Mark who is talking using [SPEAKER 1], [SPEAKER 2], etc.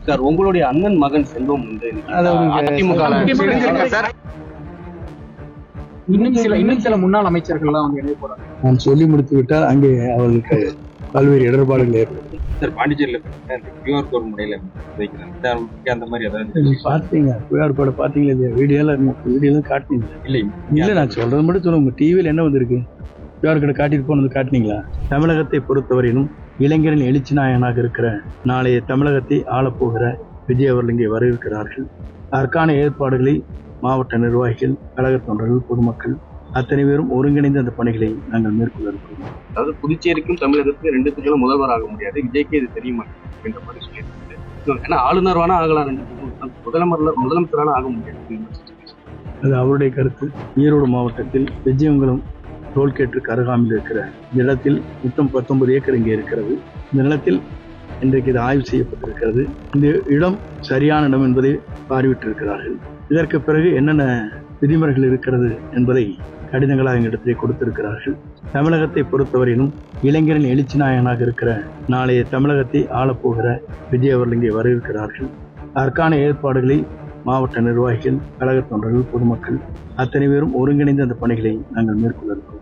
[SPEAKER 1] Sir உங்களுடைய அண்ணன் மகன் செல்வம் வந்து
[SPEAKER 2] இன்னும் சில முன்னாள் அமைச்சர்கள்லாம் வந்து இணைய போறாங்க.
[SPEAKER 3] நான் சொல்லி முடித்து விட்டால் அங்கே அவர்களுக்கு பல்வேறு இடர்பாடுகள் ஏற்படும்.
[SPEAKER 1] சார் பாண்டிச்சேரியில கியூஆர் கோட் முறையில வைக்கிறாங்க அந்த மாதிரி ஏதாவது
[SPEAKER 3] பார்த்தீங்க கியூஆர் கோடை பார்த்தீங்களா இல்லையா? வீடியோலாம் காட்டினீங்க இல்லை? நான் சொல்றது மட்டும் சொல்லுங்க. உங்க டிவியில் என்ன வந்திருக்கு? கியூஆர் கோடை காட்டிட்டு போனது காட்டினீங்களா? தமிழகத்தை பொறுத்தவரையிலும் இளைஞரின் எழுச்சி நாயகனாக இருக்கிற நாளைய தமிழகத்தை ஆளப்போகிற விஜய் அவர்கள் இங்கே வரவிருக்கிறார்கள். அதற்கான ஏற்பாடுகளை மாவட்ட நிர்வாகிகள், கழக தொண்டர்கள், பொதுமக்கள் அத்தனை பேரும் ஒருங்கிணைந்த அந்த பணிகளை நாங்கள் மேற்கொள்ள இருக்கிறோம்.
[SPEAKER 1] அதாவது புதுச்சேரிக்கும் தமிழகத்துக்கும் ரெண்டுத்துக்கும் முதல்வர் ஆக முடியாது, விஜய்க்கு இது தெரியுமா அப்படின்ற மாதிரி சொல்லியிருக்காங்க. ஏன்னா ஆளுநர் வேணா ஆகலாம், முதலமைச்சரான ஆக முடியாது.
[SPEAKER 3] அது அவருடைய கருத்து. ஈரோடு மாவட்டத்தில் விஜயங்குளம் டோல்கேட்டுக்கு அருகாமையில் இருக்கிற நிலத்தில் மொத்தம் 19 ஏக்கர் இங்கே இருக்கிறது. இந்த நிலத்தில் இன்றைக்கு இது ஆய்வு செய்யப்பட்டிருக்கிறது. இந்த இடம் சரியான இடம் என்பதை பார்வையிட்டிருக்கிறார்கள். இதற்கு பிறகு என்னென்ன விதிமுறைகள் இருக்கிறது என்பதை கடிதங்களாக எங்களிடத்திலே கொடுத்திருக்கிறார்கள். தமிழகத்தை பொறுத்தவரையிலும் இளைஞரின் எழுச்சி நாயகனாக இருக்கிற நாளைய தமிழகத்தை ஆளப்போகிற விஜய் அவர்கள் இங்கே வரவிருக்கிறார்கள். அதற்கான ஏற்பாடுகளை மாவட்ட நிர்வாகிகள், கழக தொண்டர்கள், பொதுமக்கள் அத்தனை பேரும் ஒருங்கிணைந்த அந்த பணிகளை நாங்கள் மேற்கொள்ள இருக்கிறோம்.